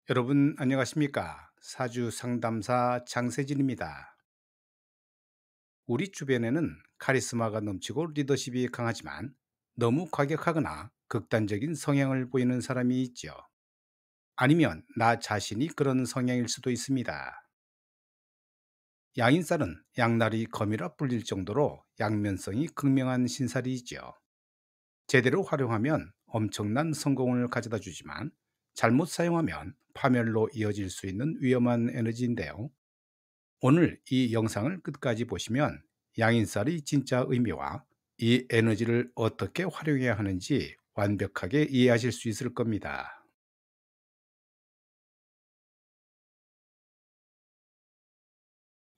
여러분 안녕하십니까? 사주 상담사 장세진입니다. 우리 주변에는 카리스마가 넘치고 리더십이 강하지만 너무 과격하거나 극단적인 성향을 보이는 사람이 있죠. 아니면 나 자신이 그런 성향일 수도 있습니다. 양인살은 양날이 검이라 불릴 정도로 양면성이 극명한 신살이죠. 제대로 활용하면 엄청난 성공을 가져다 주지만 잘못 사용하면 파멸로 이어질 수 있는 위험한 에너지인데요. 오늘 이 영상을 끝까지 보시면 양인살의 진짜 의미와 이 에너지를 어떻게 활용해야 하는지 완벽하게 이해하실 수 있을 겁니다.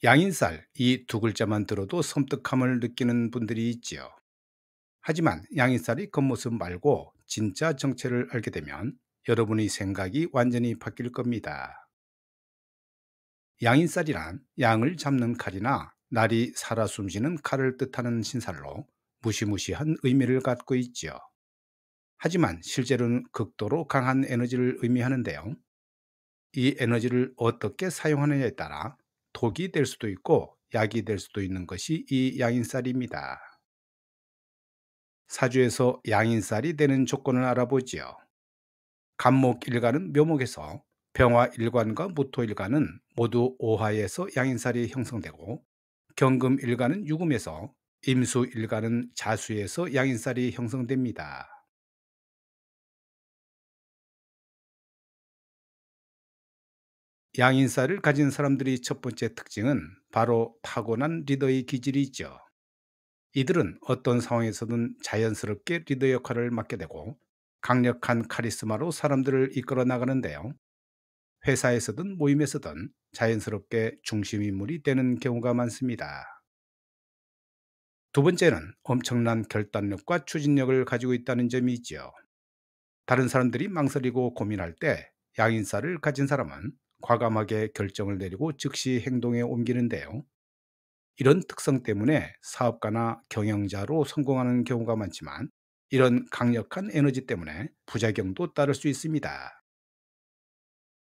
양인살 이 두 글자만 들어도 섬뜩함을 느끼는 분들이 있지요. 하지만 양인살의 겉모습 말고 진짜 정체를 알게 되면 여러분의 생각이 완전히 바뀔 겁니다. 양인살이란 양을 잡는 칼이나 날이 살아 숨쉬는 칼을 뜻하는 신살로 무시무시한 의미를 갖고 있지요. 하지만 실제로는 극도로 강한 에너지를 의미하는데요. 이 에너지를 어떻게 사용하느냐에 따라 독이 될 수도 있고 약이 될 수도 있는 것이 이 양인살입니다. 사주에서 양인살이 되는 조건을 알아보지요. 간목일간은 묘목에서, 병화일간과 무토일간은 모두 오화에서 양인살이 형성되고, 경금일간은 유금에서, 임수일간은 자수에서 양인살이 형성됩니다. 양인살을 가진 사람들이 첫 번째 특징은 바로 타고난 리더의 기질이 있죠. 이들은 어떤 상황에서든 자연스럽게 리더 역할을 맡게 되고 강력한 카리스마로 사람들을 이끌어 나가는데요. 회사에서든 모임에서든 자연스럽게 중심 인물이 되는 경우가 많습니다. 두 번째는 엄청난 결단력과 추진력을 가지고 있다는 점이 있지요. 다른 사람들이 망설이고 고민할 때 양인살을 가진 사람은 과감하게 결정을 내리고 즉시 행동에 옮기는데요. 이런 특성 때문에 사업가나 경영자로 성공하는 경우가 많지만 이런 강력한 에너지 때문에 부작용도 따를 수 있습니다.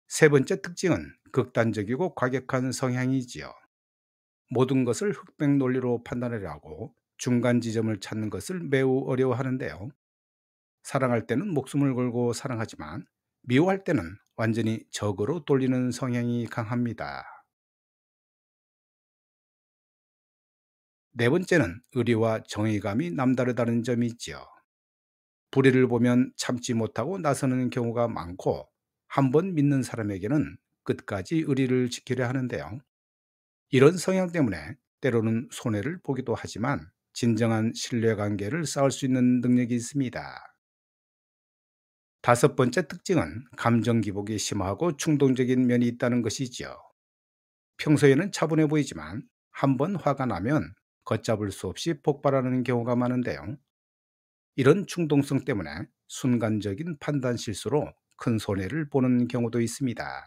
세 번째 특징은 극단적이고 과격한 성향이지요. 모든 것을 흑백 논리로 판단하려 하고 중간 지점을 찾는 것을 매우 어려워하는데요. 사랑할 때는 목숨을 걸고 사랑하지만 미워할 때는 완전히 적으로 돌리는 성향이 강합니다. 네 번째는 의리와 정의감이 남다르다는 점이 있지요. 불의를 보면 참지 못하고 나서는 경우가 많고 한 번 믿는 사람에게는 끝까지 의리를 지키려 하는데요. 이런 성향 때문에 때로는 손해를 보기도 하지만 진정한 신뢰관계를 쌓을 수 있는 능력이 있습니다. 다섯 번째 특징은 감정 기복이 심하고 충동적인 면이 있다는 것이지요. 평소에는 차분해 보이지만 한 번 화가 나면 걷잡을 수 없이 폭발하는 경우가 많은데요. 이런 충동성 때문에 순간적인 판단 실수로 큰 손해를 보는 경우도 있습니다.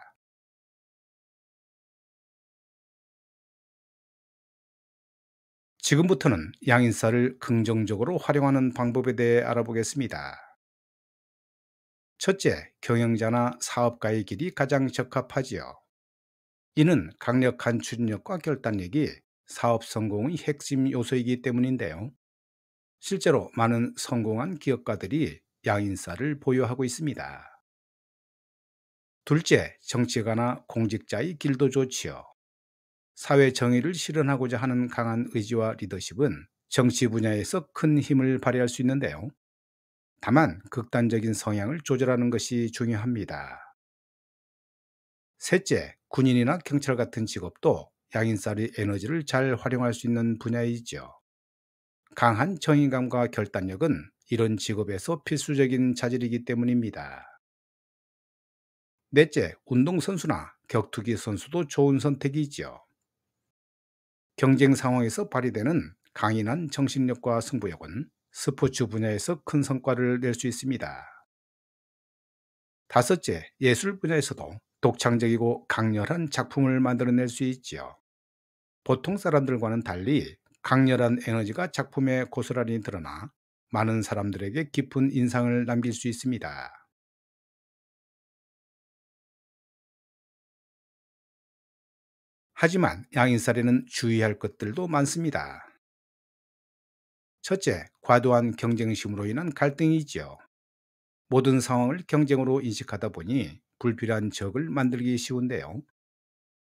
지금부터는 양인사를 긍정적으로 활용하는 방법에 대해 알아보겠습니다. 첫째, 경영자나 사업가의 길이 가장 적합하지요. 이는 강력한 추진력과 결단력이 사업 성공의 핵심 요소이기 때문인데요. 실제로 많은 성공한 기업가들이 양인사를 보유하고 있습니다. 둘째, 정치가나 공직자의 길도 좋지요. 사회 정의를 실현하고자 하는 강한 의지와 리더십은 정치 분야에서 큰 힘을 발휘할 수 있는데요. 다만 극단적인 성향을 조절하는 것이 중요합니다. 셋째, 군인이나 경찰 같은 직업도 양인살의 에너지를 잘 활용할 수 있는 분야이죠. 강한 정의감과 결단력은 이런 직업에서 필수적인 자질이기 때문입니다. 넷째, 운동선수나 격투기 선수도 좋은 선택이지요. 경쟁 상황에서 발휘되는 강인한 정신력과 승부욕은 스포츠 분야에서 큰 성과를 낼 수 있습니다. 다섯째, 예술 분야에서도 독창적이고 강렬한 작품을 만들어낼 수 있지요. 보통 사람들과는 달리 강렬한 에너지가 작품에 고스란히 드러나 많은 사람들에게 깊은 인상을 남길 수 있습니다. 하지만 양인살에는 주의할 것들도 많습니다. 첫째, 과도한 경쟁심으로 인한 갈등이지요. 모든 상황을 경쟁으로 인식하다 보니 불필요한 적을 만들기 쉬운데요.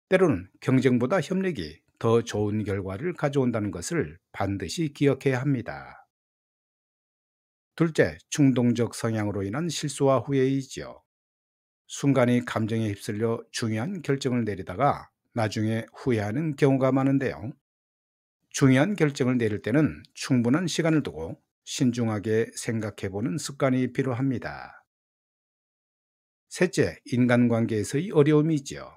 때로는 경쟁보다 협력이 더 좋은 결과를 가져온다는 것을 반드시 기억해야 합니다. 둘째, 충동적 성향으로 인한 실수와 후회이지요. 순간의 감정에 휩쓸려 중요한 결정을 내리다가 나중에 후회하는 경우가 많은데요. 중요한 결정을 내릴 때는 충분한 시간을 두고 신중하게 생각해 보는 습관이 필요합니다. 셋째, 인간관계에서의 어려움이지요.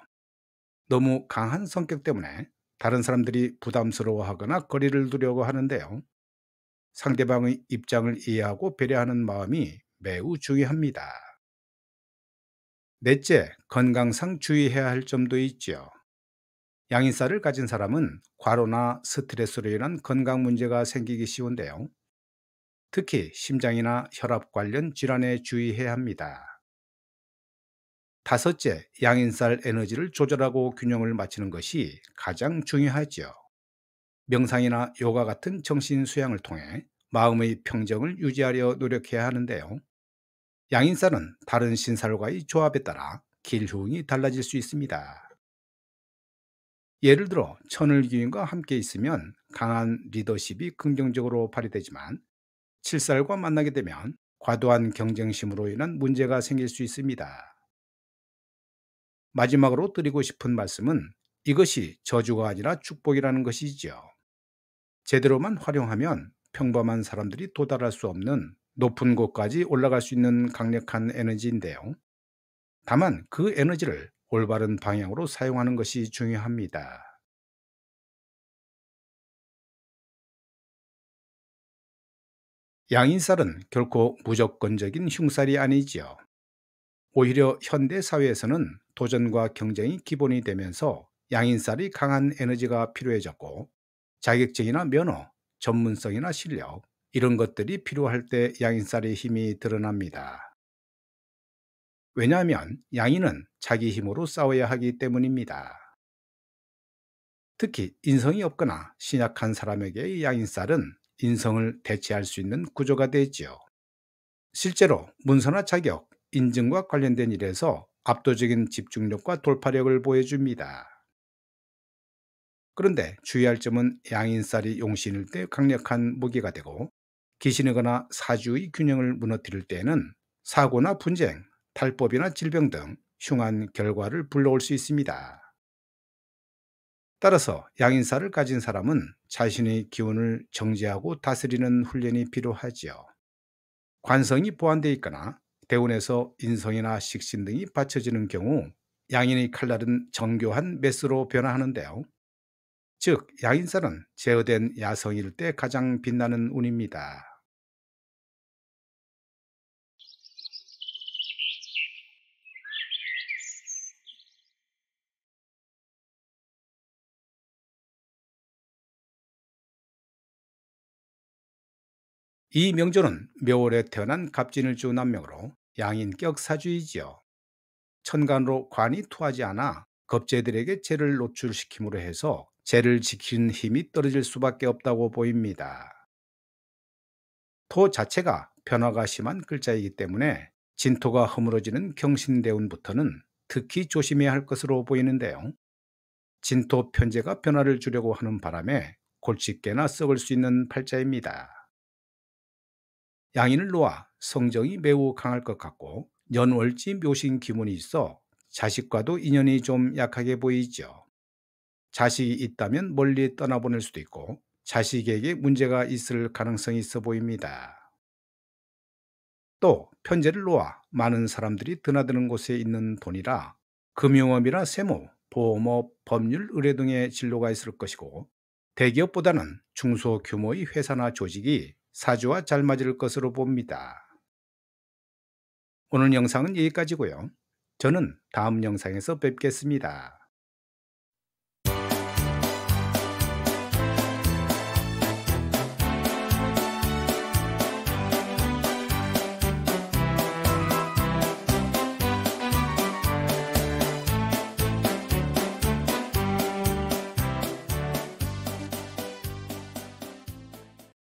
너무 강한 성격 때문에 다른 사람들이 부담스러워하거나 거리를 두려고 하는데요. 상대방의 입장을 이해하고 배려하는 마음이 매우 중요합니다. 넷째, 건강상 주의해야 할 점도 있지요. 양인살을 가진 사람은 과로나 스트레스로 인한 건강 문제가 생기기 쉬운데요. 특히 심장이나 혈압 관련 질환에 주의해야 합니다. 다섯째, 양인살 에너지를 조절하고 균형을 맞추는 것이 가장 중요하죠. 명상이나 요가 같은 정신 수양을 통해 마음의 평정을 유지하려 노력해야 하는데요. 양인살은 다른 신살과의 조합에 따라 기후응이 달라질 수 있습니다. 예를 들어 천을기운과 함께 있으면 강한 리더십이 긍정적으로 발휘되지만 칠살과 만나게 되면 과도한 경쟁심으로 인한 문제가 생길 수 있습니다. 마지막으로 드리고 싶은 말씀은 이것이 저주가 아니라 축복이라는 것이지요. 제대로만 활용하면 평범한 사람들이 도달할 수 없는 높은 곳까지 올라갈 수 있는 강력한 에너지인데요. 다만 그 에너지를 올바른 방향으로 사용하는 것이 중요합니다. 양인살은 결코 무조건적인 흉살이 아니지요. 오히려 현대 사회에서는 도전과 경쟁이 기본이 되면서 양인살이 강한 에너지가 필요해졌고 자격증이나 면허, 전문성이나 실력 이런 것들이 필요할 때 양인살의 힘이 드러납니다. 왜냐하면 양인은 자기 힘으로 싸워야 하기 때문입니다. 특히 인성이 없거나 신약한 사람에게의 양인살은 인성을 대체할 수 있는 구조가 되지요. 실제로 문서나 자격, 인증과 관련된 일에서 압도적인 집중력과 돌파력을 보여줍니다. 그런데 주의할 점은 양인살이 용신일 때 강력한 무기가 되고 기신이거나 사주의 균형을 무너뜨릴 때에는 사고나 분쟁, 탈법이나 질병 등 흉한 결과를 불러올 수 있습니다. 따라서 양인살을 가진 사람은 자신의 기운을 정지하고 다스리는 훈련이 필요하지요. 관성이 보완되어 있거나 대운에서 인성이나 식신 등이 받쳐지는 경우 양인의 칼날은 정교한 메스로 변화하는데요. 즉, 양인살은 제어된 야성일 때 가장 빛나는 운입니다. 이 명조는 묘월에 태어난 갑진을주 남명으로 양인격 사주이지요. 천간으로 관이 투하지 않아 겁재들에게 재를 노출시킴으로 해서 재를 지키는 힘이 떨어질 수밖에 없다고 보입니다. 토 자체가 변화가 심한 글자이기 때문에 진토가 허물어지는 경신대운부터는 특히 조심해야 할 것으로 보이는데요. 진토 편제가 변화를 주려고 하는 바람에 골칫게나 썩을 수 있는 팔자입니다. 양인을 놓아 성정이 매우 강할 것 같고 연월지 묘신 기문이 있어 자식과도 인연이 좀 약하게 보이죠. 자식이 있다면 멀리 떠나보낼 수도 있고 자식에게 문제가 있을 가능성이 있어 보입니다. 또 편제를 놓아 많은 사람들이 드나드는 곳에 있는 돈이라 금융업이나 세무, 보험업, 법률, 의뢰 등의 진로가 있을 것이고 대기업보다는 중소규모의 회사나 조직이 사주와 잘 맞을 것으로 봅니다. 오늘 영상은 여기까지고요. 저는 다음 영상에서 뵙겠습니다.